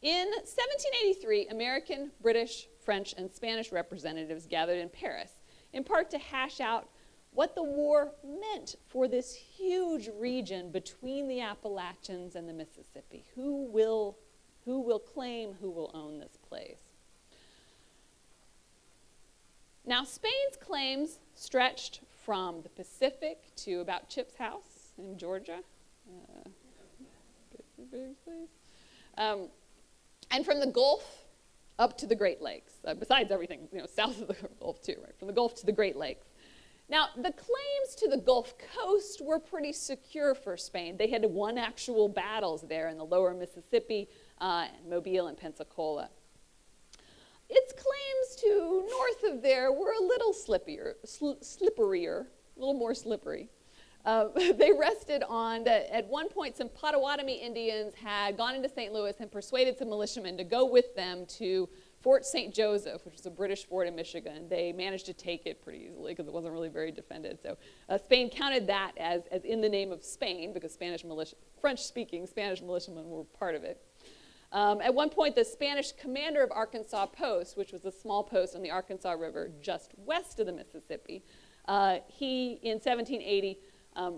In 1783, American, British, French, and Spanish representatives gathered in Paris, in part to hash out what the war meant for this huge region between the Appalachians and the Mississippi. Who will claim, who will own this place? Now, Spain's claims stretched from the Pacific to about Chip's house in Georgia. Big place. And from the Gulf up to the Great Lakes, besides everything, south of the Gulf too, right? From the Gulf to the Great Lakes. Now, the claims to the Gulf Coast were pretty secure for Spain. They had won actual battles there in the lower Mississippi, and Mobile and Pensacola. Its claims to north of there were a little slipperier, a little more slippery. They rested on that at one point some Potawatomi Indians had gone into St. Louis and persuaded some militiamen to go with them to Fort St. Joseph, which was a British fort in Michigan. They managed to take it pretty easily because it wasn't really very defended. So Spain counted that as in the name of Spain because French-speaking Spanish militiamen were part of it. At one point, the Spanish commander of Arkansas Post, which was a small post on the Arkansas River just west of the Mississippi, he, in 1780,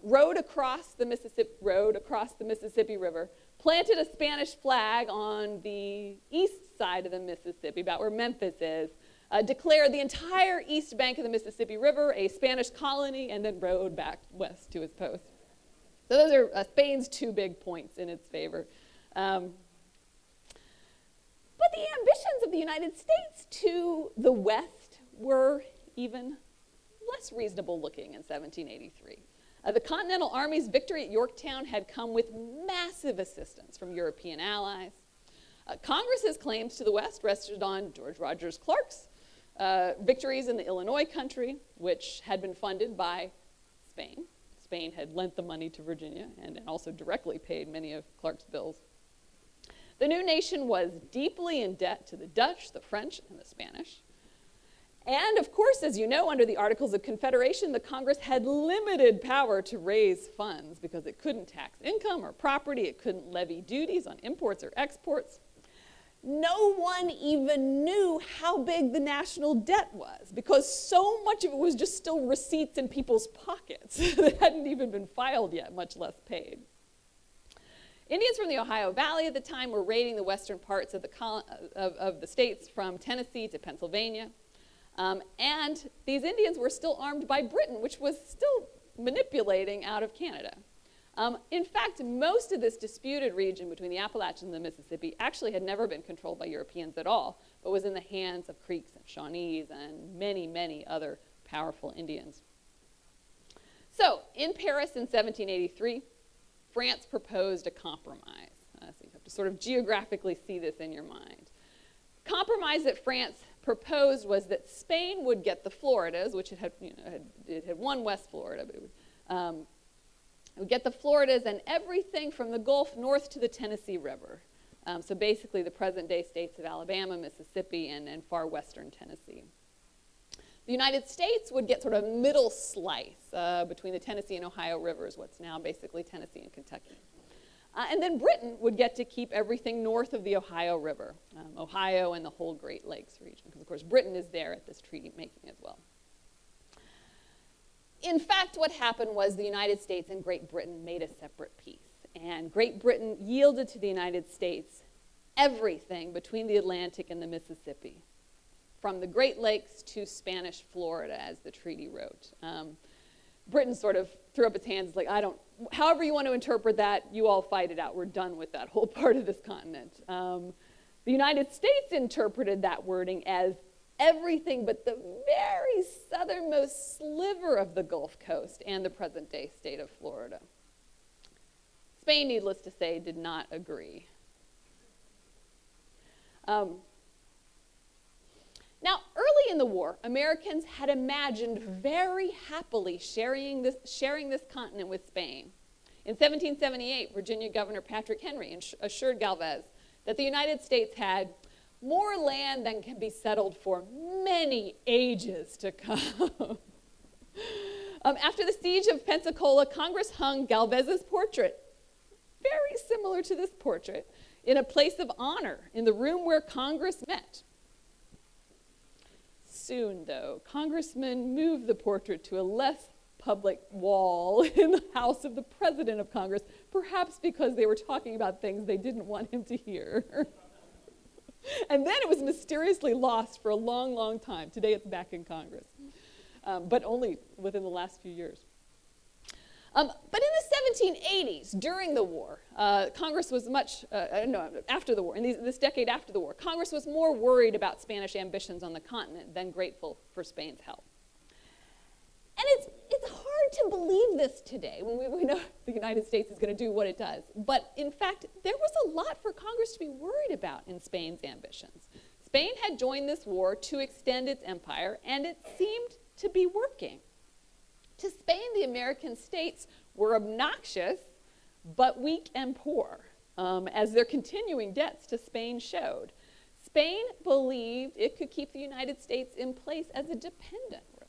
rowed across the Mississippi River, planted a Spanish flag on the east side of the Mississippi, about where Memphis is, declared the entire east bank of the Mississippi River a Spanish colony, and then rowed back west to his post. So those are Spain's two big points in its favor. But the ambitions of the United States to the west were even less reasonable looking in 1783. The Continental Army's victory at Yorktown had come with massive assistance from European allies. Congress's claims to the west rested on George Rogers Clark's victories in the Illinois country, which had been funded by Spain. Spain had lent the money to Virginia and also directly paid many of Clark's bills. The new nation was deeply in debt to the Dutch, the French, and the Spanish. And of course, as you know, under the Articles of Confederation, the Congress had limited power to raise funds because it couldn't tax income or property, it couldn't levy duties on imports or exports. No one even knew how big the national debt was because so much of it was just still receipts in people's pockets that hadn't even been filed yet, much less paid. Indians from the Ohio Valley at the time were raiding the western parts of the states from Tennessee to Pennsylvania. And these Indians were still armed by Britain, which was still manipulating out of Canada. In fact, most of this disputed region between the Appalachians and the Mississippi actually had never been controlled by Europeans at all, but was in the hands of Creeks and Shawnees and many, many other powerful Indians. So, in Paris in 1783, France proposed a compromise. So you have to sort of geographically see this in your mind. The compromise that France proposed was that Spain would get the Floridas, which it had won West Florida, but it would get the Floridas and everything from the Gulf north to the Tennessee River. So basically the present-day states of Alabama, Mississippi, and far western Tennessee. The United States would get sort of a middle slice between the Tennessee and Ohio rivers, what's now basically Tennessee and Kentucky. And then Britain would get to keep everything north of the Ohio River, Ohio and the whole Great Lakes region, because of course Britain is there at this treaty making as well. In fact, what happened was the United States and Great Britain made a separate peace, and Great Britain yielded to the United States everything between the Atlantic and the Mississippi, from the Great Lakes to Spanish Florida, as the treaty wrote. Britain sort of threw up its hands like, however you want to interpret that, you all fight it out. We're done with that whole part of this continent. The United States interpreted that wording as everything but the very southernmost sliver of the Gulf Coast and the present-day state of Florida. Spain, needless to say, did not agree. Now, early in the war, Americans had imagined very happily sharing this continent with Spain. In 1778, Virginia Governor Patrick Henry assured Galvez that the United States had more land than can be settled for many ages to come. After the Siege of Pensacola, Congress hung Galvez's portrait, very similar to this portrait, in a place of honor in the room where Congress met. Soon, though, congressmen moved the portrait to a less public wall in the house of the president of Congress, perhaps because they were talking about things they didn't want him to hear. And then it was mysteriously lost for a long, long time. Today it's back in Congress, but only within the last few years. But in the 1780s, during the war, Congress was after the war, in this decade after the war, Congress was more worried about Spanish ambitions on the continent than grateful for Spain's help. And it's hard to believe this today when we know the United States is going to do what it does. But in fact, there was a lot for Congress to be worried about in Spain's ambitions. Spain had joined this war to extend its empire, and it seemed to be working. To Spain, the American states were obnoxious, but weak and poor, as their continuing debts to Spain showed. Spain believed it could keep the United States in place as a dependent, really.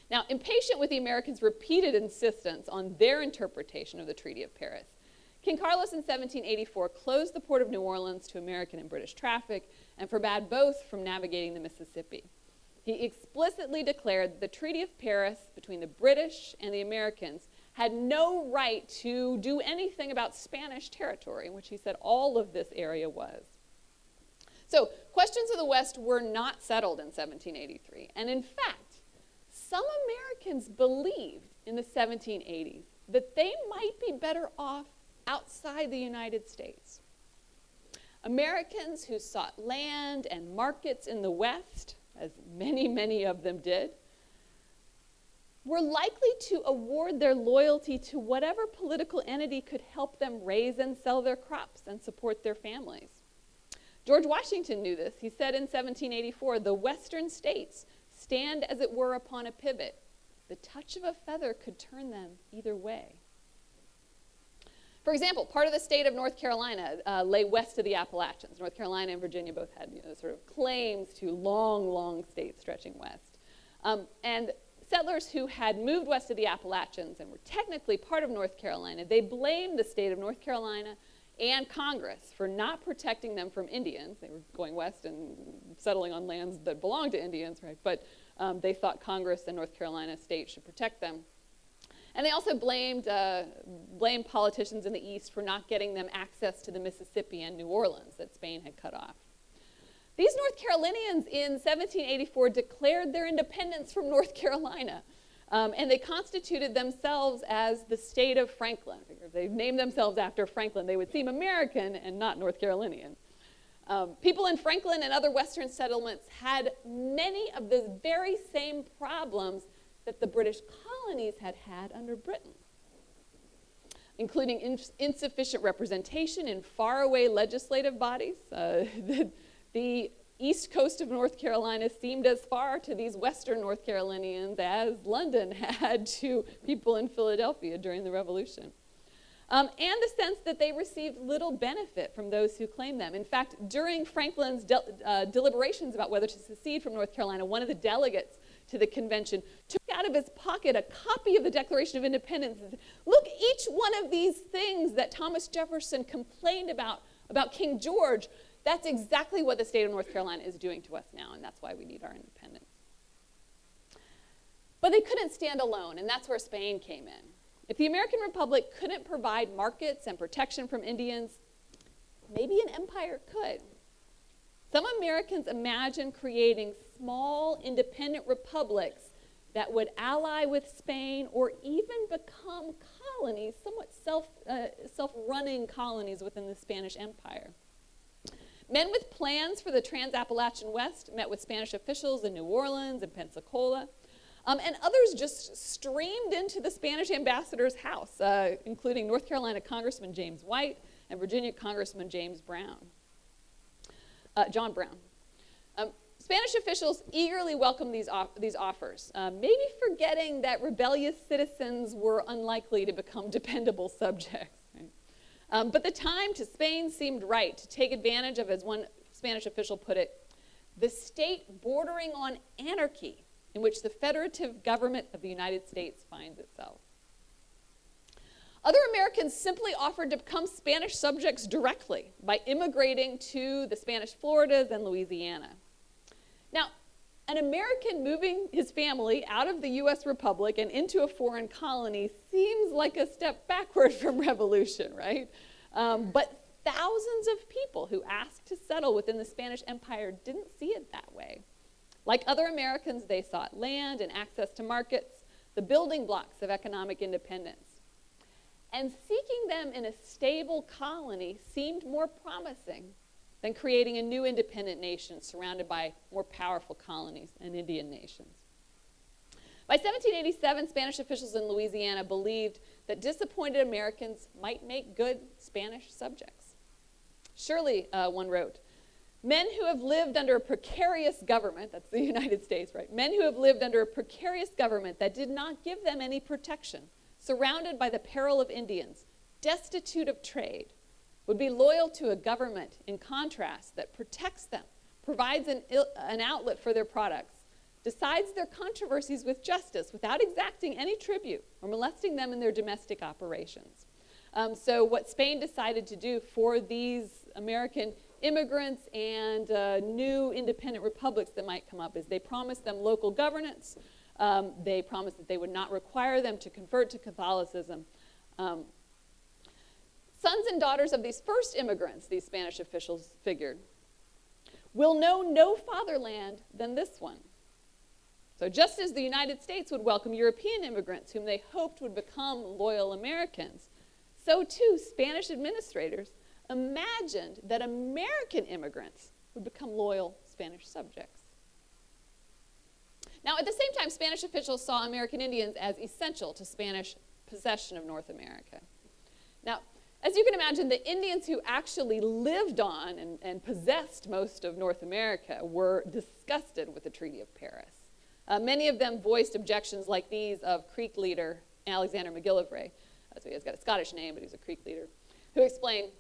Now, impatient with the Americans' repeated insistence on their interpretation of the Treaty of Paris, King Carlos in 1784 closed the port of New Orleans to American and British traffic and forbade both from navigating the Mississippi. He explicitly declared that the Treaty of Paris between the British and the Americans had no right to do anything about Spanish territory, which he said all of this area was. So, questions of the West were not settled in 1783. And in fact, some Americans believed in the 1780s that they might be better off outside the United States. Americans who sought land and markets in the West, as many, many of them did, were likely to award their loyalty to whatever political entity could help them raise and sell their crops and support their families. George Washington knew this. He said in 1784, "The Western states stand as it were upon a pivot. The touch of a feather could turn them either way." For example, part of the state of North Carolina lay west of the Appalachians. North Carolina and Virginia both had sort of claims to long, long states stretching west. And settlers who had moved west of the Appalachians and were technically part of North Carolina, they blamed the state of North Carolina and Congress for not protecting them from Indians. They were going west and settling on lands that belonged to Indians, right? But they thought Congress and North Carolina state should protect them. And they also blamed politicians in the East for not getting them access to the Mississippi and New Orleans that Spain had cut off. These North Carolinians in 1784 declared their independence from North Carolina, and they constituted themselves as the state of Franklin. If they named themselves after Franklin, they would seem American and not North Carolinian. People in Franklin and other Western settlements had many of the very same problems that the British colonies had had under Britain, including insufficient representation in faraway legislative bodies. The east coast of North Carolina seemed as far to these Western North Carolinians as London had to people in Philadelphia during the Revolution. And the sense that they received little benefit from those who claimed them. In fact, during Franklin's deliberations about whether to secede from North Carolina, one of the delegates to the convention took out of his pocket a copy of the Declaration of Independence and said, "Look, each one of these things that Thomas Jefferson complained about King George, that's exactly what the state of North Carolina is doing to us now, and that's why we need our independence." But they couldn't stand alone, and that's where Spain came in. If the American Republic couldn't provide markets and protection from Indians, maybe an empire could. Some Americans imagined creating small, independent republics that would ally with Spain or even become colonies, somewhat self-running colonies within the Spanish Empire. Men with plans for the Trans-Appalachian West met with Spanish officials in New Orleans and Pensacola. And others just streamed into the Spanish ambassador's house, including North Carolina Congressman James White and Virginia Congressman John Brown. Spanish officials eagerly welcomed these offers, maybe forgetting that rebellious citizens were unlikely to become dependable subjects. Right? But the time to Spain seemed right to take advantage of, as one Spanish official put it, the state bordering on anarchy in which the federative government of the United States finds itself. Other Americans simply offered to become Spanish subjects directly by immigrating to the Spanish Floridas and Louisiana. Now, an American moving his family out of the U.S. Republic and into a foreign colony seems like a step backward from revolution, right? But thousands of people who asked to settle within the Spanish Empire didn't see it that way. Like other Americans, they sought land and access to markets, the building blocks of economic independence. And seeking them in a stable colony seemed more promising than creating a new independent nation surrounded by more powerful colonies and Indian nations. By 1787, Spanish officials in Louisiana believed that disappointed Americans might make good Spanish subjects. Surely, one wrote, men who have lived under a precarious government, that's the United States, right? Men who have lived under a precarious government that did not give them any protection, surrounded by the peril of Indians, destitute of trade, would be loyal to a government, in contrast, that protects them, provides an outlet for their products, decides their controversies with justice without exacting any tribute or molesting them in their domestic operations. So what Spain decided to do for these American immigrants and new independent republics that might come up is they promised them local governance. They promised that they would not require them to convert to Catholicism. Sons and daughters of these first immigrants, these Spanish officials figured, will know no fatherland than this one. So just as the United States would welcome European immigrants whom they hoped would become loyal Americans, so too Spanish administrators imagined that American immigrants would become loyal Spanish subjects. Now, at the same time, Spanish officials saw American Indians as essential to Spanish possession of North America. Now, as you can imagine, the Indians who actually lived on and possessed most of North America were disgusted with the Treaty of Paris. Many of them voiced objections like these of Creek leader Alexander MacGillivray. So he has got a Scottish name, but he's a Creek leader, who explained,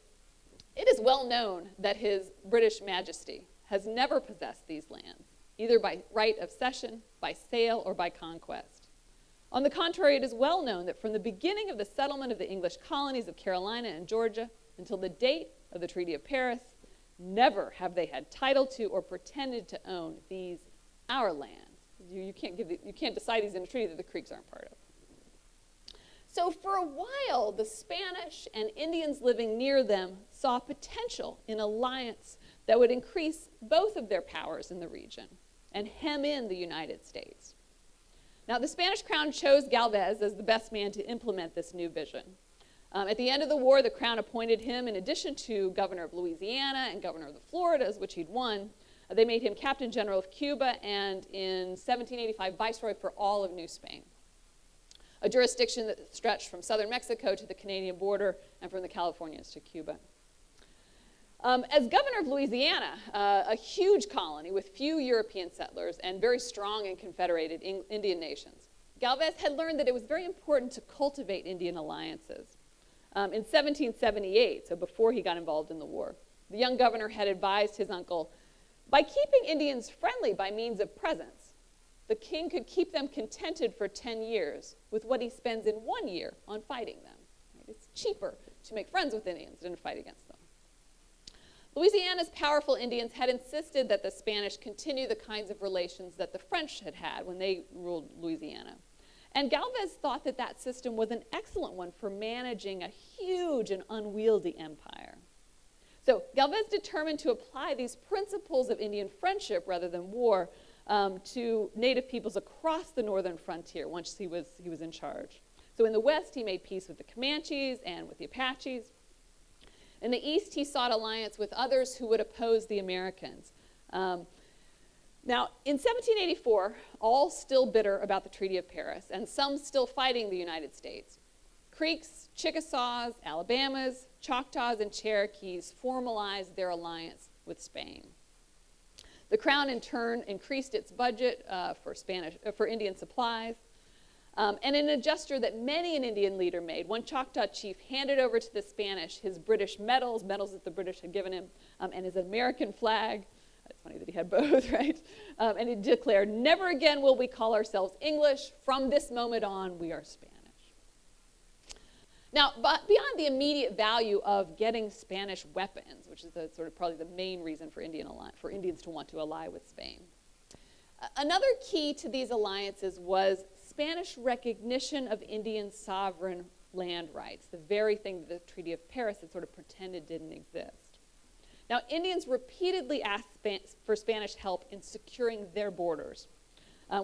"It is well known that His British Majesty has never possessed these lands, either by right of cession, by sale, or by conquest. On the contrary, it is well known that from the beginning of the settlement of the English colonies of Carolina and Georgia until the date of the Treaty of Paris, never have they had title to or pretended to own these our lands." You can't decide these in a treaty that the Creeks aren't part of. So for a while, the Spanish and Indians living near them saw potential in alliance that would increase both of their powers in the region and hem in the United States. Now, the Spanish crown chose Galvez as the best man to implement this new vision. At the end of the war, the crown appointed him, in addition to governor of Louisiana and governor of the Floridas, which he'd won, they made him Captain General of Cuba and in 1785 Viceroy for all of New Spain, a jurisdiction that stretched from southern Mexico to the Canadian border and from the Californias to Cuba. As governor of Louisiana, a huge colony with few European settlers and very strong and confederated Indian nations, Galvez had learned that it was very important to cultivate Indian alliances. In 1778, so before he got involved in the war, the young governor had advised his uncle, by keeping Indians friendly by means of presents, the king could keep them contented for 10 years with what he spends in 1 year on fighting them. Right? It's cheaper to make friends with Indians than to fight against them. Louisiana's powerful Indians had insisted that the Spanish continue the kinds of relations that the French had had when they ruled Louisiana. And Galvez thought that that system was an excellent one for managing a huge and unwieldy empire. So Galvez determined to apply these principles of Indian friendship rather than war to native peoples across the northern frontier once he was in charge. So in the west, he made peace with the Comanches and with the Apaches. In the east, he sought alliance with others who would oppose the Americans. Now, in 1784, all still bitter about the Treaty of Paris, and some still fighting the United States, Creeks, Chickasaws, Alabamas, Choctaws, and Cherokees formalized their alliance with Spain. The crown, in turn, increased its budget for Indian supplies. And in a gesture that many an Indian leader made, one Choctaw chief handed over to the Spanish his British medals that the British had given him, and his American flag. It's funny that he had both, right? And he declared, "Never again will we call ourselves English. From this moment on, we are Spanish." Now, but beyond the immediate value of getting Spanish weapons, which is sort of probably the main reason for Indians to want to ally with Spain, another key to these alliances was Spanish recognition of Indian sovereign land rights, the very thing that the Treaty of Paris had sort of pretended didn't exist. Now, Indians repeatedly asked for Spanish help in securing their borders,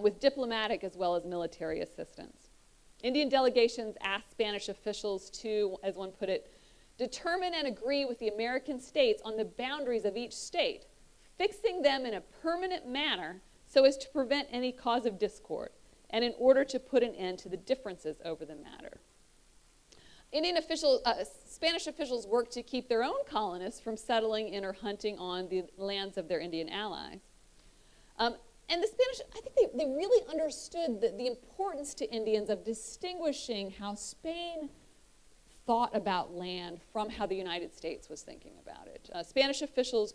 with diplomatic as well as military assistance. Indian delegations asked Spanish officials to, as one put it, determine and agree with the American states on the boundaries of each state, fixing them in a permanent manner so as to prevent any cause of discord, and in order to put an end to the differences over the matter. Spanish officials worked to keep their own colonists from settling in or hunting on the lands of their Indian allies. And the Spanish, I think they really understood the importance to Indians of distinguishing how Spain thought about land from how the United States was thinking about it. Spanish officials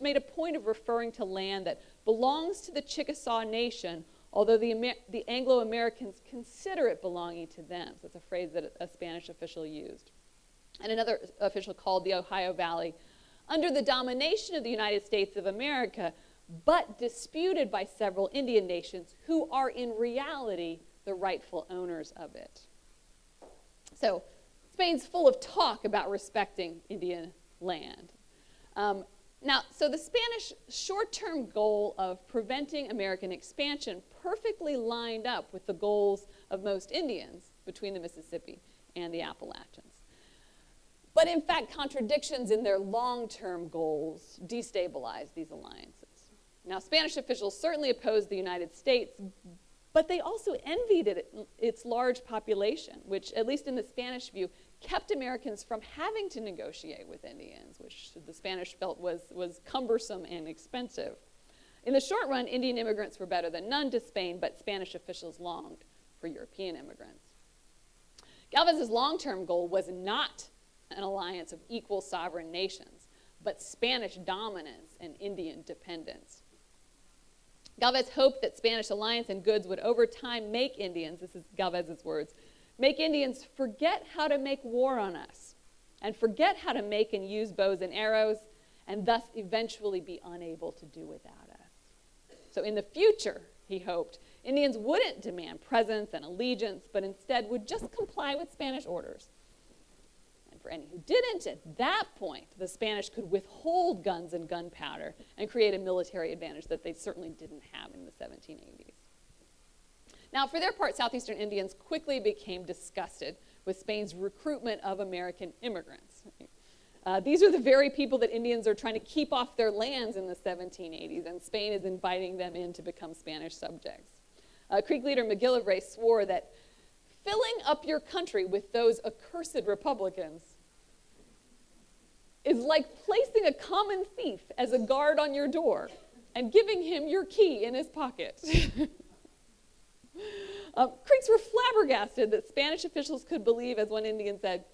made a point of referring to land that belongs to the Chickasaw Nation, although the Anglo-Americans consider it belonging to them. So it's a phrase that a Spanish official used. And another official called the Ohio Valley under the domination of the United States of America, but disputed by several Indian nations who are in reality the rightful owners of it. So Spain's full of talk about respecting Indian land. So the Spanish short-term goal of preventing American expansion perfectly lined up with the goals of most Indians between the Mississippi and the Appalachians. But in fact, contradictions in their long-term goals destabilized these alliances. Now, Spanish officials certainly opposed the United States, but they also envied its large population, which, at least in the Spanish view, kept Americans from having to negotiate with Indians, which the Spanish felt was cumbersome and expensive. In the short run, Indian immigrants were better than none to Spain, but Spanish officials longed for European immigrants. Galvez's long-term goal was not an alliance of equal sovereign nations, but Spanish dominance and Indian dependence. Galvez hoped that Spanish alliance and goods would over time make Indians, this is Galvez's words, make Indians forget how to make war on us and forget how to make and use bows and arrows and thus eventually be unable to do without us. So in the future, he hoped, Indians wouldn't demand presence and allegiance, but instead would just comply with Spanish orders. For any who didn't, at that point, the Spanish could withhold guns and gunpowder and create a military advantage that they certainly didn't have in the 1780s. Now, for their part, Southeastern Indians quickly became disgusted with Spain's recruitment of American immigrants. These are the very people that Indians are trying to keep off their lands in the 1780s, and Spain is inviting them in to become Spanish subjects. Creek leader McGillivray swore that filling up your country with those accursed Republicans is like placing a common thief as a guard on your door and giving him your key in his pocket. Creeks were flabbergasted that Spanish officials could believe, as one Indian said,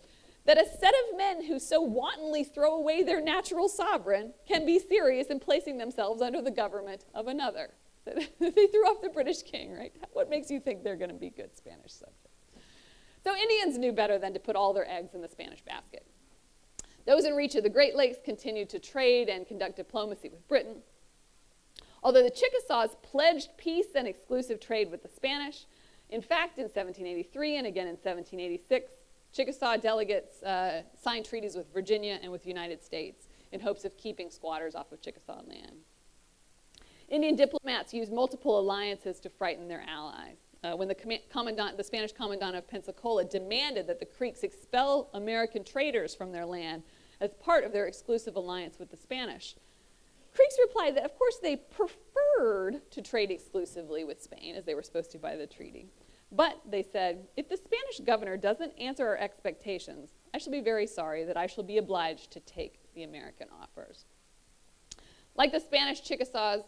that a set of men who so wantonly throw away their natural sovereign can be serious in placing themselves under the government of another. They threw off the British king, right? What makes you think they're going to be good Spanish subjects? So Indians knew better than to put all their eggs in the Spanish basket. Those in reach of the Great Lakes continued to trade and conduct diplomacy with Britain. Although the Chickasaws pledged peace and exclusive trade with the Spanish, in fact, in 1783 and again in 1786, Chickasaw delegates signed treaties with Virginia and with the United States in hopes of keeping squatters off of Chickasaw land. Indian diplomats used multiple alliances to frighten their allies. When the Spanish commandant of Pensacola demanded that the Creeks expel American traders from their land as part of their exclusive alliance with the Spanish, Creeks replied that, of course, they preferred to trade exclusively with Spain, as they were supposed to by the treaty. But, they said, if the Spanish governor doesn't answer our expectations, I shall be very sorry that I shall be obliged to take the American offers. Like the Spanish, Chickasaws,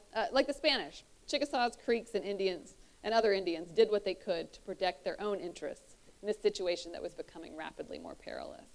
Creeks, and Indians, and other Indians did what they could to protect their own interests in a situation that was becoming rapidly more perilous.